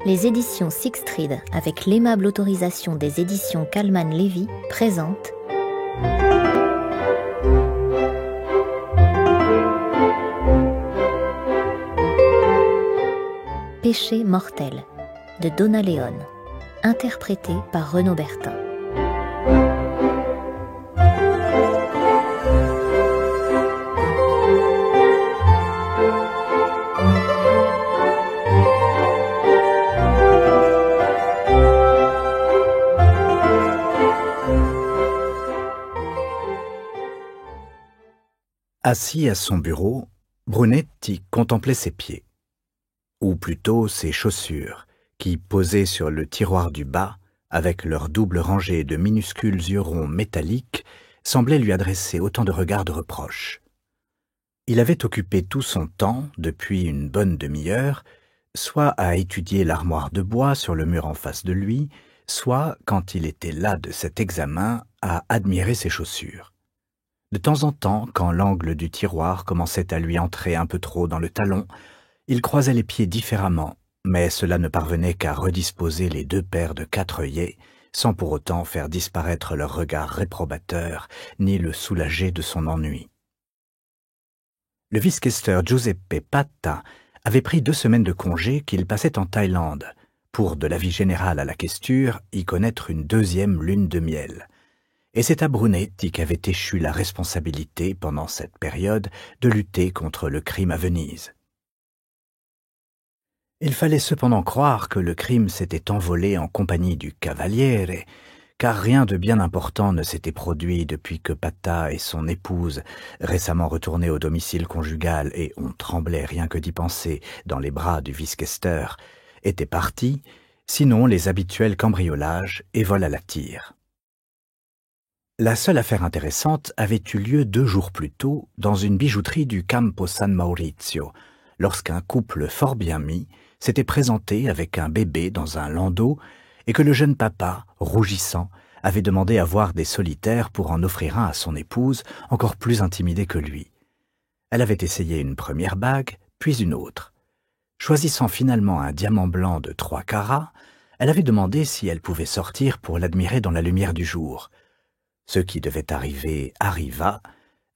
Les éditions Sixtrid, avec l'aimable autorisation des éditions Kallman Levy, présentent Péché mortel de Donna Leon, interprété par Renaud Bertin. Assis à son bureau, Brunetti contemplait ses pieds, ou plutôt ses chaussures, qui, posées sur le tiroir du bas, avec leur double rangée de minuscules yeux ronds métalliques, semblaient lui adresser autant de regards de reproche. Il avait occupé tout son temps, depuis une bonne demi-heure, soit à étudier l'armoire de bois sur le mur en face de lui, soit, quand il était las de cet examen, à admirer ses chaussures. De temps en temps, quand l'angle du tiroir commençait à lui entrer un peu trop dans le talon, il croisait les pieds différemment, mais cela ne parvenait qu'à redisposer les deux paires de 4 œillets, sans pour autant faire disparaître leur regard réprobateur, ni le soulager de son ennui. Le vice-questeur Giuseppe Patta avait pris 2 semaines de congé qu'il passait en Thaïlande, pour, de l'avis général à la questure, y connaître une 2e lune de miel. Et c'est à Brunetti qu'avait échu la responsabilité, pendant cette période, de lutter contre le crime à Venise. Il fallait cependant croire que le crime s'était envolé en compagnie du Cavaliere, car rien de bien important ne s'était produit depuis que Patta et son épouse, récemment retournés au domicile conjugal et on tremblait rien que d'y penser dans les bras du vice-questeur, étaient partis, sinon les habituels cambriolages et vols à la tire. La seule affaire intéressante avait eu lieu 2 jours plus tôt dans une bijouterie du Campo San Maurizio, lorsqu'un couple fort bien mis s'était présenté avec un bébé dans un landau et que le jeune papa, rougissant, avait demandé à voir des solitaires pour en offrir un à son épouse, encore plus intimidée que lui. Elle avait essayé une première bague, puis une autre. Choisissant finalement un diamant blanc de 3 carats, elle avait demandé si elle pouvait sortir pour l'admirer dans la lumière du jour. Ce qui devait arriver arriva.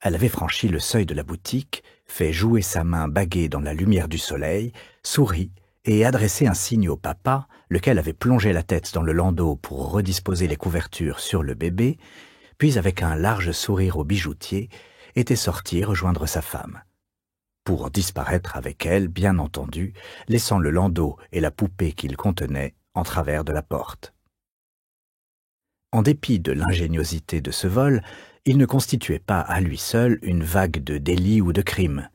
Elle avait franchi le seuil de la boutique, fait jouer sa main baguée dans la lumière du soleil, souri et adressé un signe au papa, lequel avait plongé la tête dans le landau pour redisposer les couvertures sur le bébé, puis avec un large sourire au bijoutier, était sorti rejoindre sa femme. Pour disparaître avec elle, bien entendu, laissant le landau et la poupée qu'il contenait en travers de la porte. En dépit de l'ingéniosité de ce vol, il ne constituait pas à lui seul une vague de délits ou de crimes.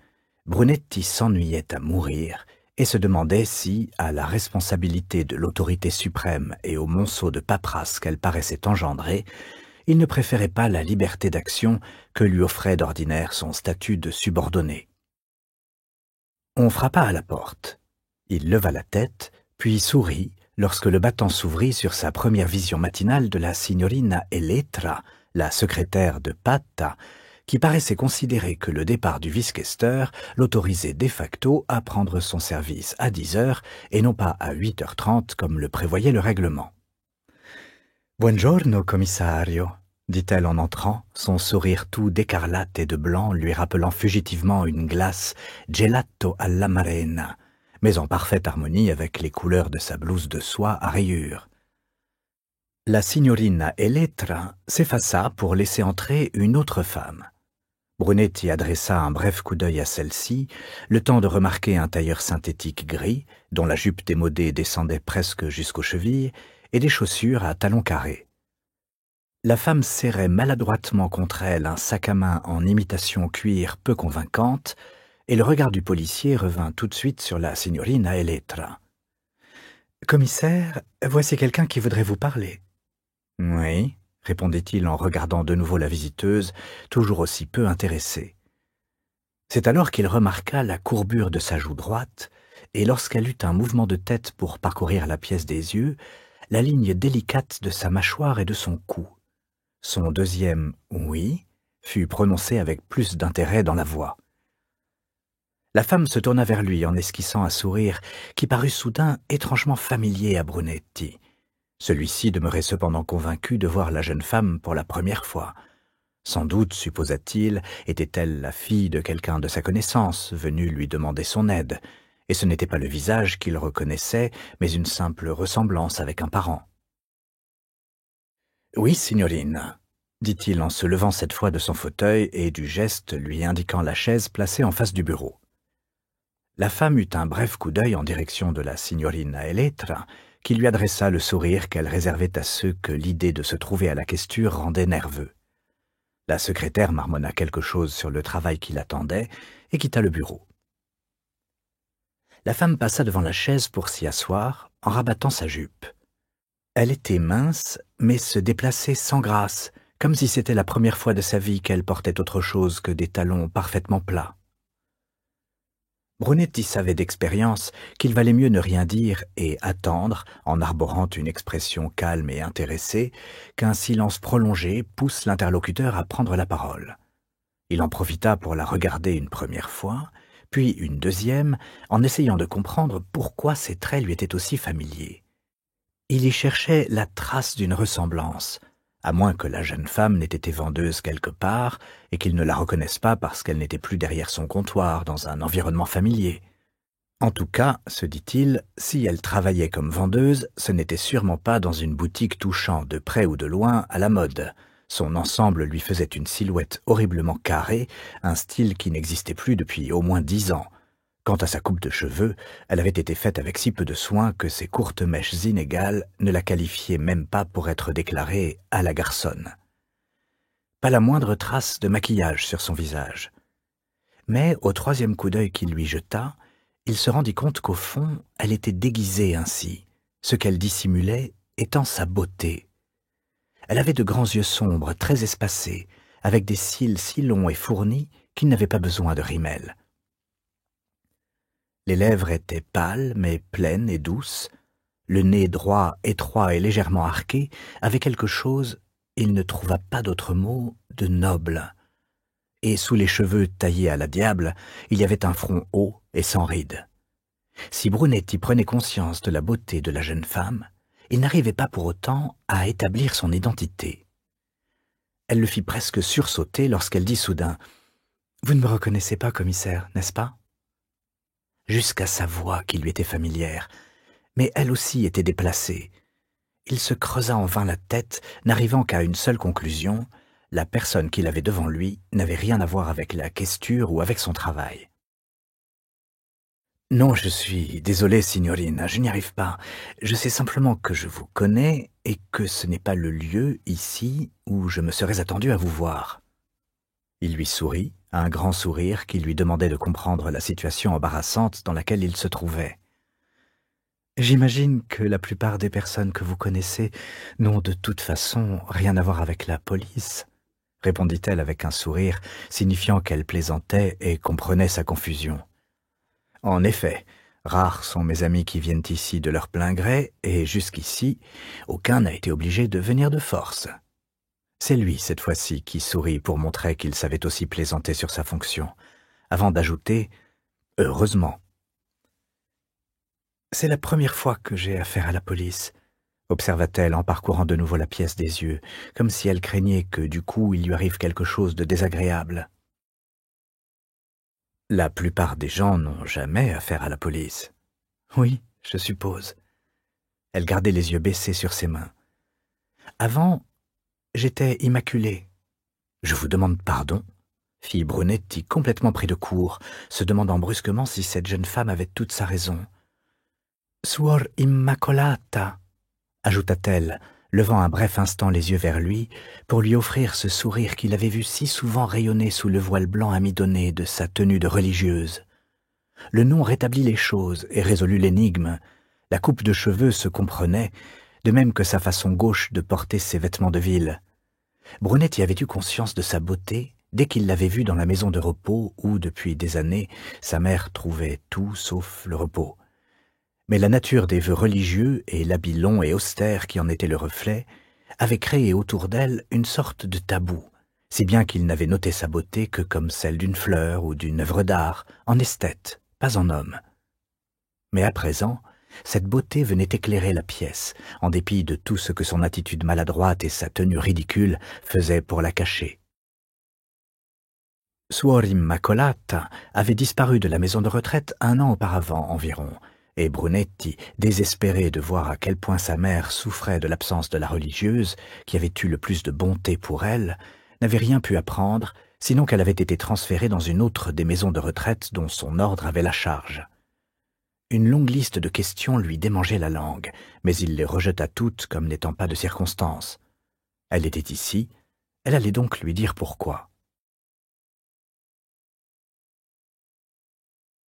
Brunetti s'ennuyait à mourir et se demandait si, à la responsabilité de l'autorité suprême et au monceau de paperasse qu'elle paraissait engendrer, il ne préférait pas la liberté d'action que lui offrait d'ordinaire son statut de subordonné. On frappa à la porte. Il leva la tête, puis sourit, lorsque le battant s'ouvrit sur sa première vision matinale de la signorina Elettra, la secrétaire de Patta, qui paraissait considérer que le départ du vice-questeur l'autorisait de facto à prendre son service à 10 heures et non pas à 8h30 comme le prévoyait le règlement. « Buongiorno, commissario », dit-elle en entrant, son sourire tout d'écarlate et de blanc lui rappelant fugitivement une glace « gelato alla marena », mais en parfaite harmonie avec les couleurs de sa blouse de soie à rayures. La signorina Elettra s'effaça pour laisser entrer une autre femme. Brunetti adressa un bref coup d'œil à celle-ci, le temps de remarquer un tailleur synthétique gris, dont la jupe démodée descendait presque jusqu'aux chevilles, et des chaussures à talons carrés. La femme serrait maladroitement contre elle un sac à main en imitation cuir peu convaincante, et le regard du policier revint tout de suite sur la signorina Elettra. « Commissaire, voici quelqu'un qui voudrait vous parler. »« Oui, » répondit-il en regardant de nouveau la visiteuse, toujours aussi peu intéressée. C'est alors qu'il remarqua la courbure de sa joue droite, et lorsqu'elle eut un mouvement de tête pour parcourir la pièce des yeux, la ligne délicate de sa mâchoire et de son cou. Son deuxième « oui » fut prononcé avec plus d'intérêt dans la voix. La femme se tourna vers lui en esquissant un sourire qui parut soudain étrangement familier à Brunetti. Celui-ci demeurait cependant convaincu de voir la jeune femme pour la première fois. Sans doute, supposa-t-il, était-elle la fille de quelqu'un de sa connaissance, venu lui demander son aide, et ce n'était pas le visage qu'il reconnaissait, mais une simple ressemblance avec un parent. « Oui, signorine », dit-il en se levant cette fois de son fauteuil et du geste lui indiquant la chaise placée en face du bureau. La femme eut un bref coup d'œil en direction de la signorina Elettra, qui lui adressa le sourire qu'elle réservait à ceux que l'idée de se trouver à la questure rendait nerveux. La secrétaire marmonna quelque chose sur le travail qui l'attendait et quitta le bureau. La femme passa devant la chaise pour s'y asseoir en rabattant sa jupe. Elle était mince, mais se déplaçait sans grâce, comme si c'était la première fois de sa vie qu'elle portait autre chose que des talons parfaitement plats. Brunetti savait d'expérience qu'il valait mieux ne rien dire et attendre, en arborant une expression calme et intéressée, qu'un silence prolongé pousse l'interlocuteur à prendre la parole. Il en profita pour la regarder une première fois, puis une deuxième, en essayant de comprendre pourquoi ses traits lui étaient aussi familiers. Il y cherchait la trace d'une ressemblance, à moins que la jeune femme n'ait été vendeuse quelque part et qu'il ne la reconnaisse pas parce qu'elle n'était plus derrière son comptoir dans un environnement familier. En tout cas, se dit-il, si elle travaillait comme vendeuse, ce n'était sûrement pas dans une boutique touchant de près ou de loin à la mode. Son ensemble lui faisait une silhouette horriblement carrée, un style qui n'existait plus depuis au moins 10 ans. Quant à sa coupe de cheveux, elle avait été faite avec si peu de soin que ses courtes mèches inégales ne la qualifiaient même pas pour être déclarée à la garçonne. Pas la moindre trace de maquillage sur son visage. Mais au troisième coup d'œil qu'il lui jeta, il se rendit compte qu'au fond, elle était déguisée ainsi, ce qu'elle dissimulait étant sa beauté. Elle avait de grands yeux sombres, très espacés, avec des cils si longs et fournis qu'il n'avait pas besoin de rimel. Les lèvres étaient pâles, mais pleines et douces. Le nez droit, étroit et légèrement arqué avait quelque chose, il ne trouva pas d'autre mot, de noble. Et sous les cheveux taillés à la diable, il y avait un front haut et sans rides. Si Brunetti prenait conscience de la beauté de la jeune femme, il n'arrivait pas pour autant à établir son identité. Elle le fit presque sursauter lorsqu'elle dit soudain « Vous ne me reconnaissez pas, commissaire, n'est-ce pas ?» Jusqu'à sa voix qui lui était familière, mais elle aussi était déplacée. Il se creusa en vain la tête, n'arrivant qu'à une seule conclusion, la personne qu'il avait devant lui n'avait rien à voir avec la questure ou avec son travail. « Non, je suis désolé, signorina, je n'y arrive pas. Je sais simplement que je vous connais et que ce n'est pas le lieu, ici, où je me serais attendu à vous voir. » Il lui sourit, un grand sourire qui lui demandait de comprendre la situation embarrassante dans laquelle il se trouvait. « J'imagine que la plupart des personnes que vous connaissez n'ont de toute façon rien à voir avec la police, » répondit-elle avec un sourire signifiant qu'elle plaisantait et comprenait sa confusion. « En effet, rares sont mes amis qui viennent ici de leur plein gré, et jusqu'ici, aucun n'a été obligé de venir de force. » C'est lui, cette fois-ci, qui sourit pour montrer qu'il savait aussi plaisanter sur sa fonction, avant d'ajouter « Heureusement ». « C'est la première fois que j'ai affaire à la police », observa-t-elle en parcourant de nouveau la pièce des yeux, comme si elle craignait que, du coup, il lui arrive quelque chose de désagréable. « La plupart des gens n'ont jamais affaire à la police. »« Oui, je suppose. » Elle gardait les yeux baissés sur ses mains. « Avant, j'étais immaculée. »« Je vous demande pardon ?» fit Brunetti complètement pris de court, se demandant brusquement si cette jeune femme avait toute sa raison. « Suor immacolata » ajouta-t-elle, levant un bref instant les yeux vers lui pour lui offrir ce sourire qu'il avait vu si souvent rayonner sous le voile blanc amidonné de sa tenue de religieuse. Le nom rétablit les choses et résolut l'énigme. La coupe de cheveux se comprenait, de même que sa façon gauche de porter ses vêtements de ville. Brunetti avait eu conscience de sa beauté dès qu'il l'avait vue dans la maison de repos où, depuis des années, sa mère trouvait tout sauf le repos. Mais la nature des vœux religieux et l'habit long et austère qui en était le reflet avaient créé autour d'elle une sorte de tabou, si bien qu'il n'avait noté sa beauté que comme celle d'une fleur ou d'une œuvre d'art, en esthète, pas en homme. Mais à présent, cette beauté venait éclairer la pièce, en dépit de tout ce que son attitude maladroite et sa tenue ridicule faisaient pour la cacher. Suor Immacolata avait disparu de la maison de retraite 1 an auparavant environ, et Brunetti, désespéré de voir à quel point sa mère souffrait de l'absence de la religieuse, qui avait eu le plus de bonté pour elle, n'avait rien pu apprendre, sinon qu'elle avait été transférée dans une autre des maisons de retraite dont son ordre avait la charge. Une longue liste de questions lui démangeait la langue, mais il les rejeta toutes comme n'étant pas de circonstance. Elle était ici, elle allait donc lui dire pourquoi.